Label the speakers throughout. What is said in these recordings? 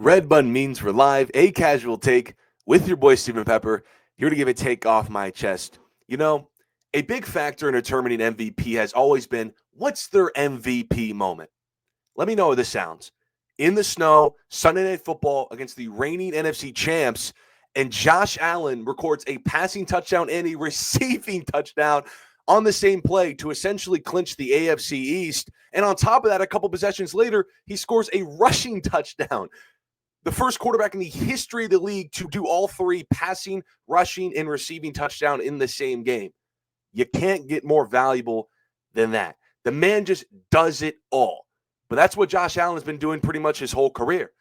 Speaker 1: Red button means we're live, a casual take with your boy Stephen Pepper, here to give a take off my chest. You know, a big factor in determining MVP has always been what's their MVP moment? Let me know how this sounds. In the snow, Sunday Night Football against the reigning NFC champs, and Josh Allen records a passing touchdown and a receiving touchdown on the same play to essentially clinch the AFC East. And on top of that, a couple possessions later, he scores a rushing touchdown. The first quarterback in the history of the league to do all three passing, rushing, and receiving touchdown in the same game. You can't get more valuable than that. The man just does it all. But that's what Josh Allen has been doing pretty much his whole career.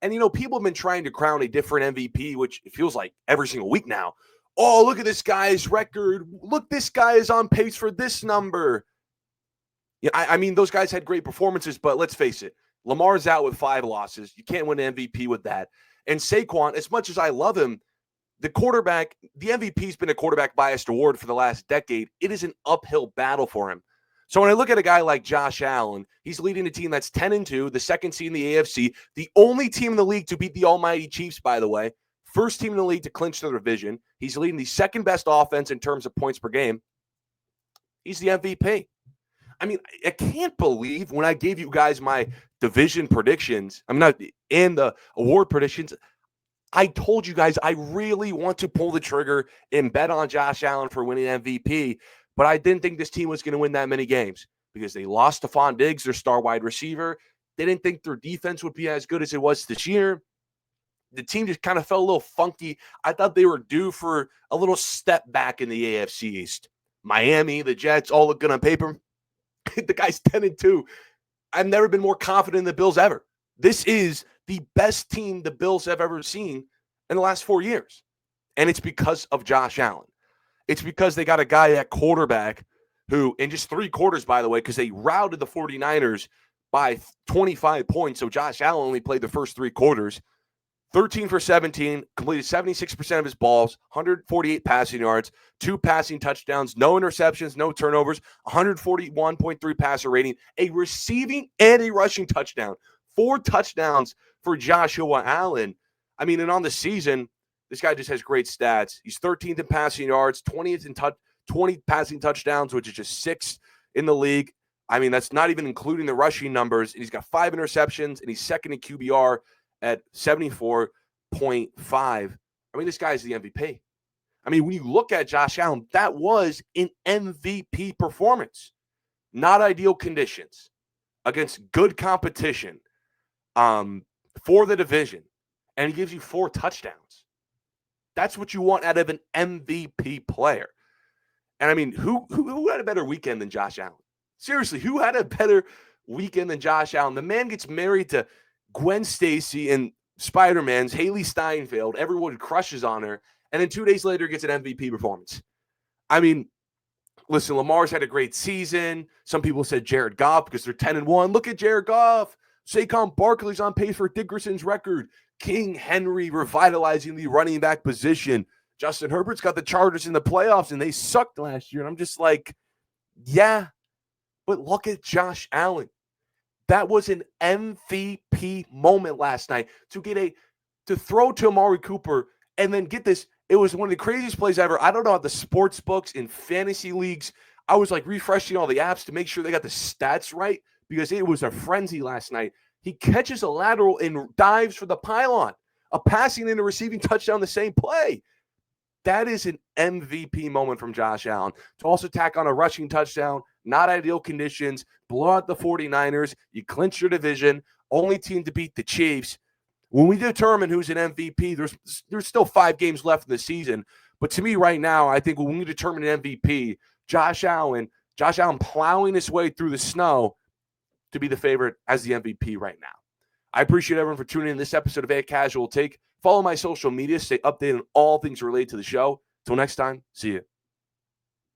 Speaker 1: And, people have been trying to crown a different MVP, which it feels like every single week now. Oh, look at this guy's record. Look, this guy is on pace for this number. Yeah, I mean, those guys had great performances, but let's face it. Lamar's out with 5 losses. You can't win an MVP with that. And Saquon, as much as I love him, the MVP's been a quarterback biased award for the last decade. It is an uphill battle for him. So when I look at a guy like Josh Allen, he's leading a team that's 10-2, the second seed in the AFC, the only team in the league to beat the almighty Chiefs, by the way, first team in the league to clinch the division. He's leading the second best offense in terms of points per game. He's the MVP. I mean, I can't believe when I gave you guys my division predictions, and the award predictions, I told you guys I really want to pull the trigger and bet on Josh Allen for winning MVP, but I didn't think this team was going to win that many games because they lost Stephon Diggs, their star wide receiver. They didn't think their defense would be as good as it was this year. The team just kind of felt a little funky. I thought they were due for a little step back in the AFC East. Miami, the Jets, all look good on paper. The guy's 10-2. I've never been more confident in the Bills ever. This is the best team the Bills have ever seen in the last 4 years. And it's because of Josh Allen. It's because they got a guy at quarterback who, in just 3 quarters, by the way, because they routed the 49ers by 25 points. So Josh Allen only played the first 3 quarters. 13 for 17, completed 76% of his balls, 148 passing yards, 2 passing touchdowns, no interceptions, no turnovers, 141.3 passer rating, a receiving and a rushing touchdown. 4 touchdowns for Joshua Allen. I mean, and on the season, this guy just has great stats. He's 13th in passing yards, 20th in 20 passing touchdowns, which is just 6th in the league. I mean, that's not even including the rushing numbers. And he's got 5 interceptions, and he's second in QBR at 74.5. I mean, this guy's the MVP. I mean, when you look at Josh Allen, that was an MVP performance. Not ideal conditions against good competition for the division. And he gives you 4 touchdowns. That's what you want out of an MVP player. And I mean, who had a better weekend than Josh Allen? Seriously, who had a better weekend than Josh Allen? The man gets married to Gwen Stacy and Spider-Man's Haley Steinfeld. Everyone crushes on her. And then 2 days later gets an MVP performance. I mean, listen, Lamar's had a great season. Some people said Jared Goff because they're 10-1. Look at Jared Goff. Saquon Barkley's on pace for Dickerson's record. King Henry revitalizing the running back position. Justin Herbert's got the Chargers in the playoffs, and they sucked last year. And I'm just like, yeah, but look at Josh Allen. That was an MVP moment last night to throw to Amari Cooper and then get this. It was one of the craziest plays ever. I don't know how the sports books in fantasy leagues. I was like refreshing all the apps to make sure they got the stats right because it was a frenzy last night. He catches a lateral and dives for the pylon, a passing and a receiving touchdown the same play. That is an MVP moment from Josh Allen. To also tack on a rushing touchdown, not ideal conditions, blow out the 49ers, you clinch your division, only team to beat the Chiefs. When we determine who's an MVP, there's still 5 games left in the season. But to me right now, I think when we determine an MVP, Josh Allen plowing his way through the snow to be the favorite as the MVP right now. I appreciate everyone for tuning in this episode of A Casual Take. Follow my social media, stay updated on all things related to the show. Till next time, see you.